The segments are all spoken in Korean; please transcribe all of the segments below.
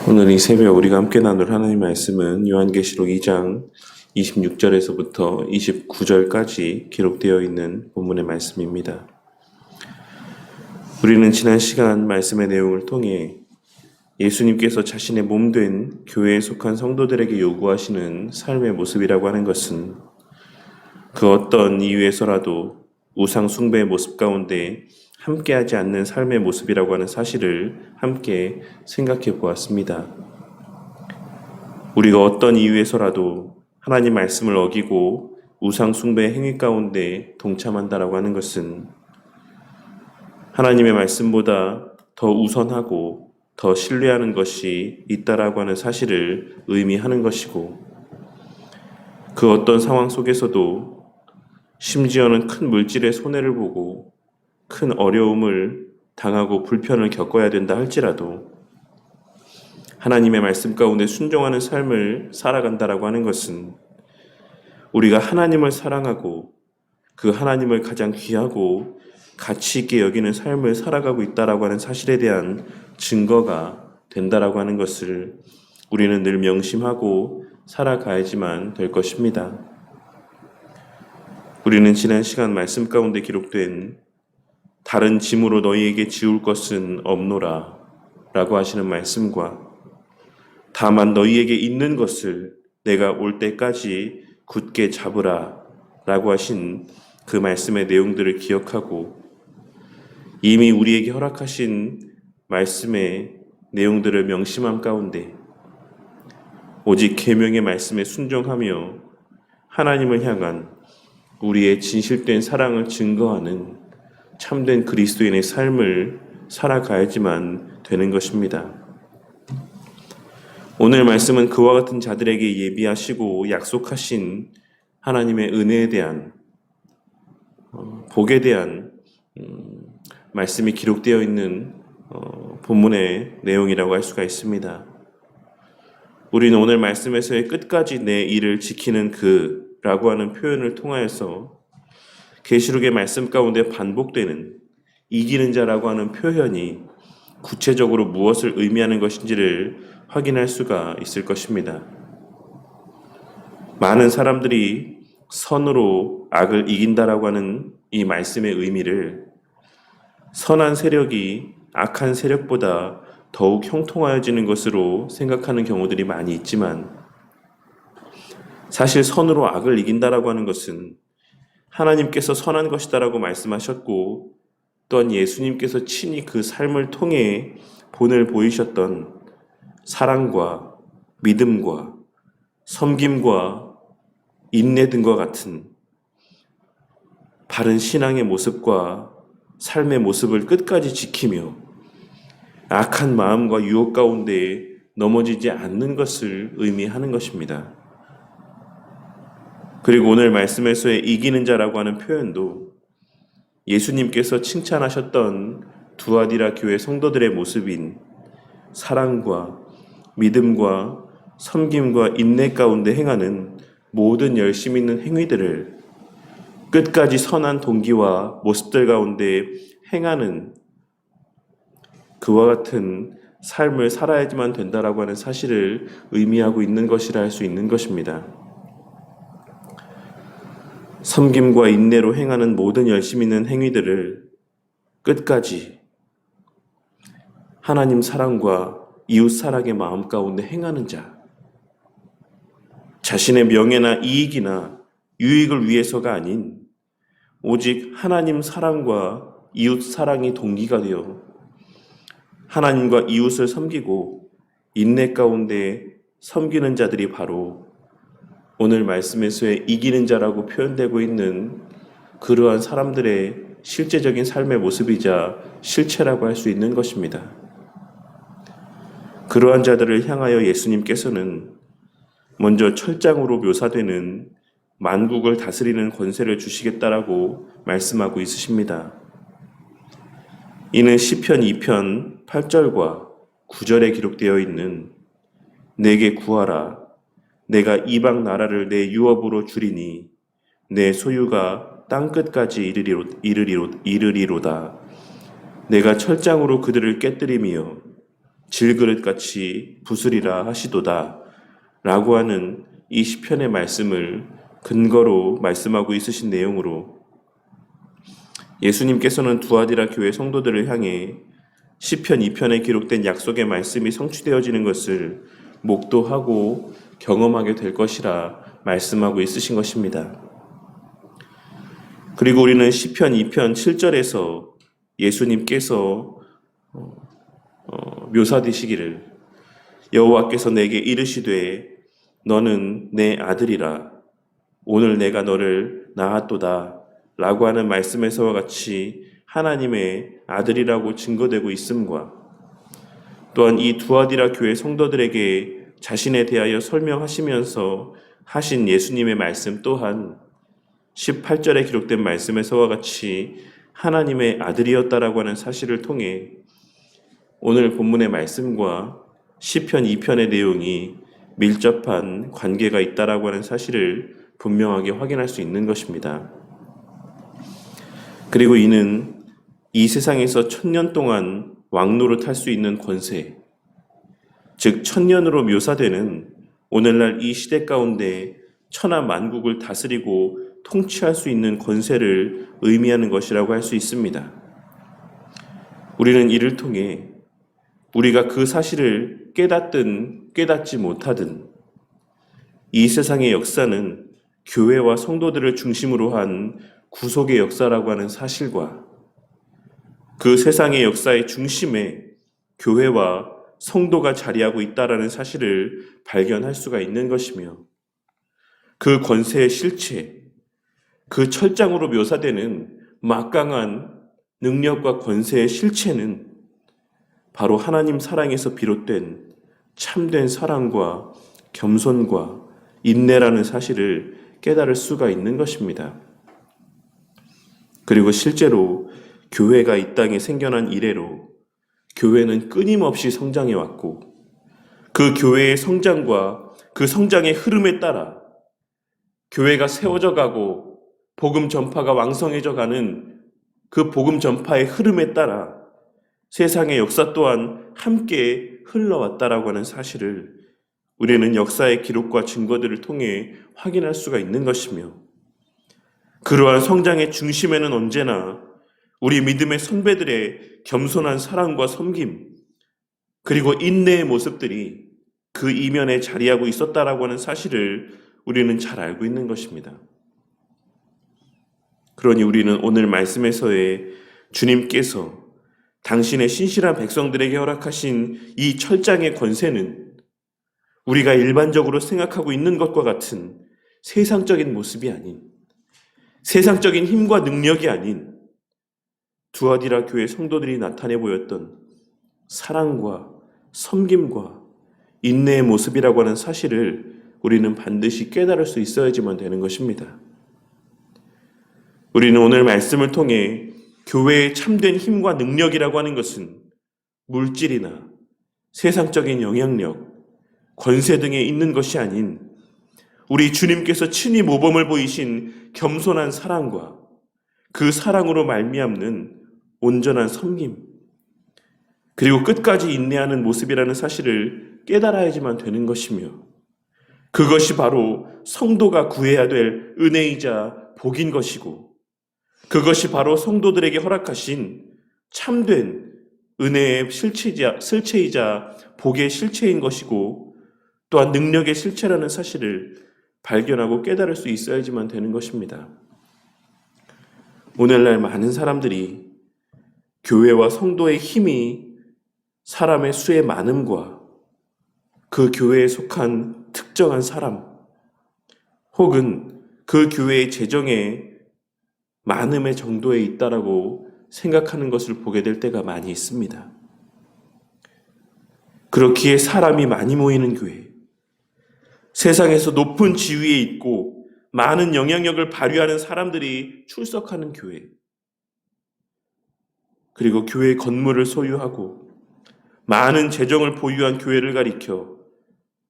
오늘 이 새벽 우리가 함께 나눌 하나님의 말씀은 요한계시록 2장 26절에서부터 29절까지 기록되어 있는 본문의 말씀입니다. 우리는 지난 시간 말씀의 내용을 통해 예수님께서 자신의 몸된 교회에 속한 성도들에게 요구하시는 삶의 모습이라고 하는 것은 그 어떤 이유에서라도 우상 숭배의 모습 가운데 함께하지 않는 삶의 모습이라고 하는 사실을 함께 생각해 보았습니다. 우리가 어떤 이유에서라도 하나님 말씀을 어기고 우상 숭배의 행위 가운데 동참한다라고 하는 것은 하나님의 말씀보다 더 우선하고 더 신뢰하는 것이 있다라고 하는 사실을 의미하는 것이고, 그 어떤 상황 속에서도 심지어는 큰 물질의 손해를 보고 큰 어려움을 당하고 불편을 겪어야 된다 할지라도 하나님의 말씀 가운데 순종하는 삶을 살아간다라고 하는 것은 우리가 하나님을 사랑하고 그 하나님을 가장 귀하고 가치 있게 여기는 삶을 살아가고 있다라고 하는 사실에 대한 증거가 된다라고 하는 것을 우리는 늘 명심하고 살아가야지만 될 것입니다. 우리는 지난 시간 말씀 가운데 기록된 다른 짐으로 너희에게 지울 것은 없노라 라고 하시는 말씀과 다만 너희에게 있는 것을 내가 올 때까지 굳게 잡으라 라고 하신 그 말씀의 내용들을 기억하고 이미 우리에게 허락하신 말씀의 내용들을 명심함 가운데 오직 계명의 말씀에 순종하며 하나님을 향한 우리의 진실된 사랑을 증거하는 참된 그리스도인의 삶을 살아가야지만 되는 것입니다. 오늘 말씀은 그와 같은 자들에게 예비하시고 약속하신 하나님의 은혜에 대한 복에 대한 말씀이 기록되어 있는 본문의 내용이라고 할 수가 있습니다. 우리는 오늘 말씀에서의 끝까지 내 일을 지키는 그라고 하는 표현을 통하여서 계시록의 말씀 가운데 반복되는 이기는 자라고 하는 표현이 구체적으로 무엇을 의미하는 것인지를 확인할 수가 있을 것입니다. 많은 사람들이 선으로 악을 이긴다라고 하는 이 말씀의 의미를 선한 세력이 악한 세력보다 더욱 형통하여지는 것으로 생각하는 경우들이 많이 있지만, 사실 선으로 악을 이긴다라고 하는 것은 하나님께서 선한 것이다라고 말씀하셨고, 또한 예수님께서 친히 그 삶을 통해 본을 보이셨던 사랑과 믿음과 섬김과 인내 등과 같은 바른 신앙의 모습과 삶의 모습을 끝까지 지키며 악한 마음과 유혹 가운데 넘어지지 않는 것을 의미하는 것입니다. 그리고 오늘 말씀에서의 이기는 자라고 하는 표현도 예수님께서 칭찬하셨던 두아디라 교회 성도들의 모습인 사랑과 믿음과 섬김과 인내 가운데 행하는 모든 열심 있는 행위들을 끝까지 선한 동기와 모습들 가운데 행하는 그와 같은 삶을 살아야지만 된다라고 하는 사실을 의미하고 있는 것이라 할 수 있는 것입니다. 섬김과 인내로 행하는 모든 열심 있는 행위들을 끝까지 하나님 사랑과 이웃 사랑의 마음 가운데 행하는 자, 자신의 명예나 이익이나 유익을 위해서가 아닌 오직 하나님 사랑과 이웃 사랑이 동기가 되어 하나님과 이웃을 섬기고 인내 가운데 섬기는 자들이 바로 오늘 말씀에서의 이기는 자라고 표현되고 있는 그러한 사람들의 실제적인 삶의 모습이자 실체라고 할 수 있는 것입니다. 그러한 자들을 향하여 예수님께서는 먼저 철장으로 묘사되는 만국을 다스리는 권세를 주시겠다라고 말씀하고 있으십니다. 이는 시편 2편 8절과 9절에 기록되어 있는 내게 구하라 내가 이방 나라를 내 유업으로 주리니 내 소유가 땅끝까지 이르리로다. 내가 철장으로 그들을 깨뜨리며 질그릇같이 부수리라 하시도다 라고 하는 이 시편의 말씀을 근거로 말씀하고 있으신 내용으로 예수님께서는 두아디라 교회 성도들을 향해 시편 2편에 기록된 약속의 말씀이 성취되어지는 것을 목도하고 경험하게 될 것이라 말씀하고 있으신 것입니다. 그리고 우리는 시편 2편 7절에서 예수님께서 묘사되시기를 여호와께서 내게 이르시되 너는 내 아들이라 오늘 내가 너를 낳았도다 라고 하는 말씀에서와 같이 하나님의 아들이라고 증거되고 있음과 또한 이 두아디라 교회 성도들에게 자신에 대하여 설명하시면서 하신 예수님의 말씀 또한 18절에 기록된 말씀에서와 같이 하나님의 아들이었다라고 하는 사실을 통해 오늘 본문의 말씀과 시편 2편의 내용이 밀접한 관계가 있다라고 하는 사실을 분명하게 확인할 수 있는 것입니다. 그리고 이는 이 세상에서 1000년 동안 왕노릇 할 수 있는 권세, 즉 천년으로 묘사되는 오늘날 이 시대 가운데 천하 만국을 다스리고 통치할 수 있는 권세를 의미하는 것이라고 할 수 있습니다. 우리는 이를 통해 우리가 그 사실을 깨닫든 깨닫지 못하든 이 세상의 역사는 교회와 성도들을 중심으로 한 구속의 역사라고 하는 사실과 그 세상의 역사의 중심에 교회와 성도가 자리하고 있다라는 사실을 발견할 수가 있는 것이며 그 권세의 실체, 그 철장으로 묘사되는 막강한 능력과 권세의 실체는 바로 하나님 사랑에서 비롯된 참된 사랑과 겸손과 인내라는 사실을 깨달을 수가 있는 것입니다. 그리고 실제로 교회가 이 땅에 생겨난 이래로 교회는 끊임없이 성장해 왔고 그 교회의 성장과 그 성장의 흐름에 따라 교회가 세워져 가고 복음 전파가 왕성해져 가는 그 복음 전파의 흐름에 따라 세상의 역사 또한 함께 흘러왔다라고 하는 사실을 우리는 역사의 기록과 증거들을 통해 확인할 수가 있는 것이며 그러한 성장의 중심에는 언제나 우리 믿음의 선배들의 겸손한 사랑과 섬김 그리고 인내의 모습들이 그 이면에 자리하고 있었다라고 하는 사실을 우리는 잘 알고 있는 것입니다. 그러니 우리는 오늘 말씀에서의 주님께서 당신의 신실한 백성들에게 허락하신 이 철장의 권세는 우리가 일반적으로 생각하고 있는 것과 같은 세상적인 모습이 아닌 세상적인 힘과 능력이 아닌 두아디라 교회 성도들이 나타내 보였던 사랑과 섬김과 인내의 모습이라고 하는 사실을 우리는 반드시 깨달을 수 있어야지만 되는 것입니다. 우리는 오늘 말씀을 통해 교회의 참된 힘과 능력이라고 하는 것은 물질이나 세상적인 영향력, 권세 등에 있는 것이 아닌 우리 주님께서 친히 모범을 보이신 겸손한 사랑과 그 사랑으로 말미암는 온전한 섬김, 그리고 끝까지 인내하는 모습이라는 사실을 깨달아야지만 되는 것이며 그것이 바로 성도가 구해야 될 은혜이자 복인 것이고 그것이 바로 성도들에게 허락하신 참된 은혜의 실체이자 복의 실체인 것이고 또한 능력의 실체라는 사실을 발견하고 깨달을 수 있어야지만 되는 것입니다. 오늘날 많은 사람들이 교회와 성도의 힘이 사람의 수의 많음과 그 교회에 속한 특정한 사람 혹은 그 교회의 재정의 많음의 정도에 있다라고 생각하는 것을 보게 될 때가 많이 있습니다. 그렇기에 사람이 많이 모이는 교회, 세상에서 높은 지위에 있고 많은 영향력을 발휘하는 사람들이 출석하는 교회, 그리고 교회 건물을 소유하고 많은 재정을 보유한 교회를 가리켜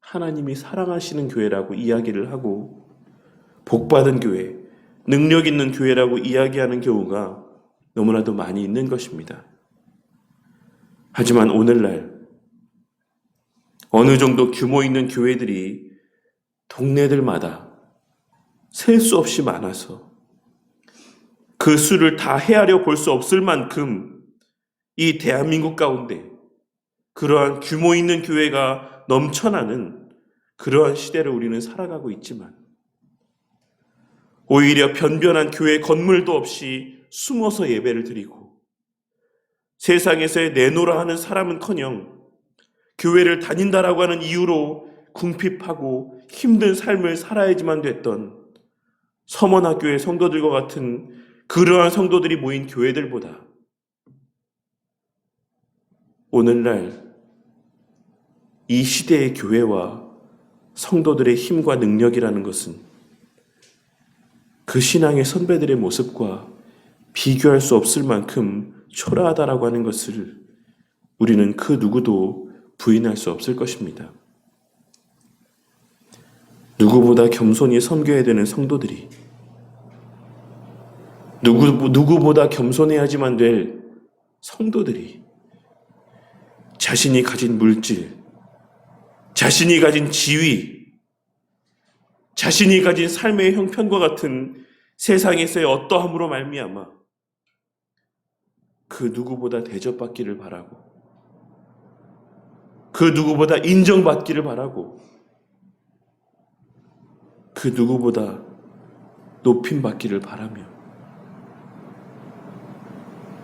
하나님이 사랑하시는 교회라고 이야기를 하고 복받은 교회, 능력 있는 교회라고 이야기하는 경우가 너무나도 많이 있는 것입니다. 하지만 오늘날 어느 정도 규모 있는 교회들이 동네들마다 셀 수 없이 많아서 그 수를 다 헤아려 볼 수 없을 만큼 이 대한민국 가운데 그러한 규모 있는 교회가 넘쳐나는 그러한 시대를 우리는 살아가고 있지만 오히려 변변한 교회 건물도 없이 숨어서 예배를 드리고 세상에서의 내노라 하는 사람은커녕 교회를 다닌다라고 하는 이유로 궁핍하고 힘든 삶을 살아야지만 됐던 서머나교회 성도들과 같은 그러한 성도들이 모인 교회들보다 오늘날 이 시대의 교회와 성도들의 힘과 능력이라는 것은 그 신앙의 선배들의 모습과 비교할 수 없을 만큼 초라하다라고 하는 것을 우리는 그 누구도 부인할 수 없을 것입니다. 누구보다 겸손히 섬겨야 되는 성도들이 누구보다 겸손해야지만 될 성도들이 자신이 가진 물질, 자신이 가진 지위, 자신이 가진 삶의 형편과 같은 세상에서의 어떠함으로 말미암아 그 누구보다 대접받기를 바라고 그 누구보다 인정받기를 바라고 그 누구보다 높임받기를 바라며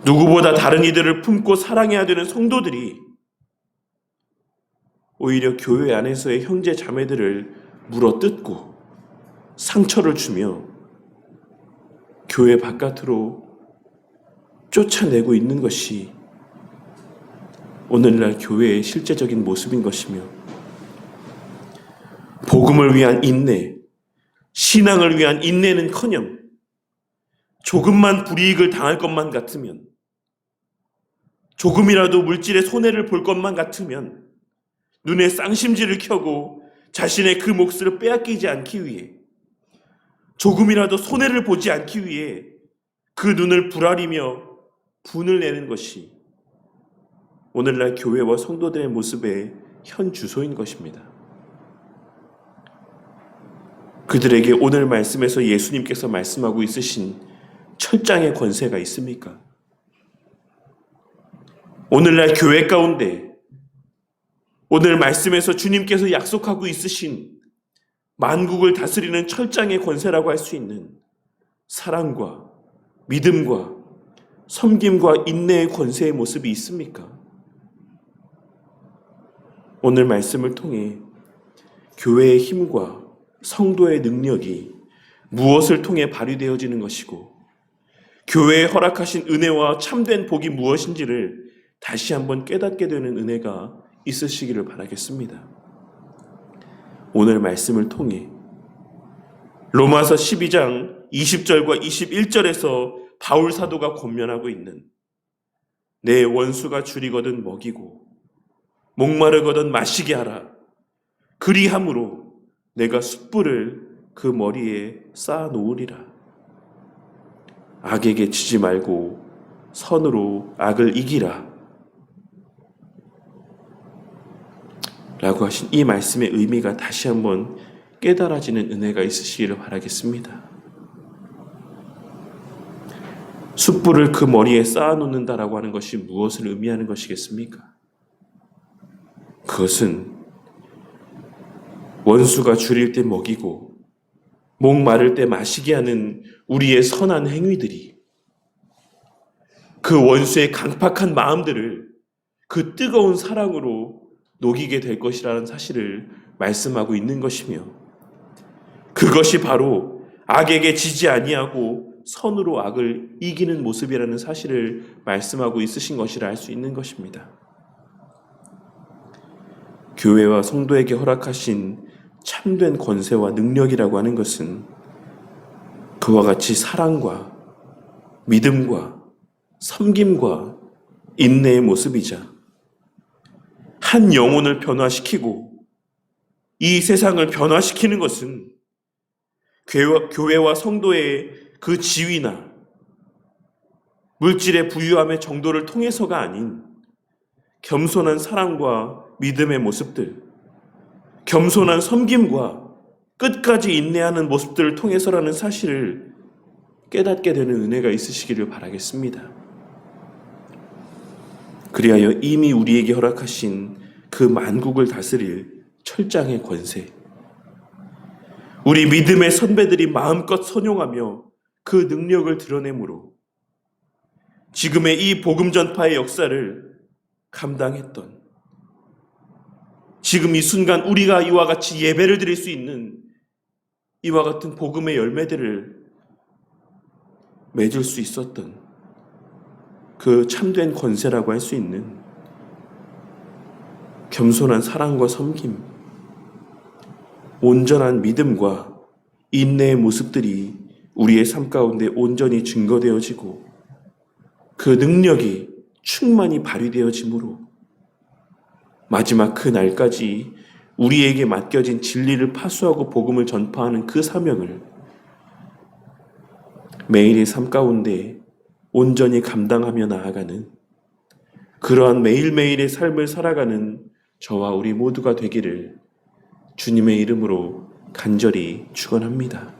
누구보다 다른 이들을 품고 사랑해야 되는 성도들이 오히려 교회 안에서의 형제 자매들을 물어뜯고 상처를 주며 교회 바깥으로 쫓아내고 있는 것이 오늘날 교회의 실제적인 모습인 것이며 복음을 위한 인내, 신앙을 위한 인내는커녕 조금만 불이익을 당할 것만 같으면 조금이라도 물질의 손해를 볼 것만 같으면 눈에 쌍심지를 켜고 자신의 그 몫을 빼앗기지 않기 위해 조금이라도 손해를 보지 않기 위해 그 눈을 부라리며 분을 내는 것이 오늘날 교회와 성도들의 모습의 현 주소인 것입니다. 그들에게 오늘 말씀에서 예수님께서 말씀하고 있으신 철장의 권세가 있습니까? 오늘날 교회 가운데 오늘 말씀에서 주님께서 약속하고 있으신 만국을 다스리는 철장의 권세라고 할 수 있는 사랑과 믿음과 섬김과 인내의 권세의 모습이 있습니까? 오늘 말씀을 통해 교회의 힘과 성도의 능력이 무엇을 통해 발휘되어지는 것이고 교회에 허락하신 은혜와 참된 복이 무엇인지를 다시 한번 깨닫게 되는 은혜가 있으시기를 바라겠습니다. 오늘 말씀을 통해 로마서 12장 20절과 21절에서 바울 사도가 권면하고 있는 내 원수가 줄이거든 먹이고 목마르거든 마시게 하라. 그리함으로 내가 숯불을 그 머리에 쌓아 놓으리라. 악에게 지지 말고 선으로 악을 이기라. 라고 하신 이 말씀의 의미가 다시 한번 깨달아지는 은혜가 있으시기를 바라겠습니다. 숯불을 그 머리에 쌓아 놓는다라고 하는 것이 무엇을 의미하는 것이겠습니까? 그것은 원수가 줄일 때 먹이고 목 마를 때 마시게 하는 우리의 선한 행위들이 그 원수의 강팍한 마음들을 그 뜨거운 사랑으로 녹이게 될 것이라는 사실을 말씀하고 있는 것이며 그것이 바로 악에게 지지 아니하고 선으로 악을 이기는 모습이라는 사실을 말씀하고 있으신 것이라 할 수 있는 것입니다. 교회와 성도에게 허락하신 참된 권세와 능력이라고 하는 것은 그와 같이 사랑과 믿음과 섬김과 인내의 모습이자 한 영혼을 변화시키고 이 세상을 변화시키는 것은 교회와 성도의 그 지위나 물질의 부유함의 정도를 통해서가 아닌 겸손한 사랑과 믿음의 모습들, 겸손한 섬김과 끝까지 인내하는 모습들을 통해서라는 사실을 깨닫게 되는 은혜가 있으시기를 바라겠습니다. 그리하여 이미 우리에게 허락하신 그 만국을 다스릴 철장의 권세, 우리 믿음의 선배들이 마음껏 선용하며 그 능력을 드러내므로 지금의 이 복음 전파의 역사를 감당했던, 지금 이 순간 우리가 이와 같이 예배를 드릴 수 있는 이와 같은 복음의 열매들을 맺을 수 있었던 그 참된 권세라고 할 수 있는 겸손한 사랑과 섬김, 온전한 믿음과 인내의 모습들이 우리의 삶 가운데 온전히 증거되어지고 그 능력이 충만히 발휘되어지므로 마지막 그 날까지 우리에게 맡겨진 진리를 파수하고 복음을 전파하는 그 사명을 매일의 삶 가운데 온전히 감당하며 나아가는 그러한 매일매일의 삶을 살아가는 저와 우리 모두가 되기를 주님의 이름으로 간절히 축원합니다.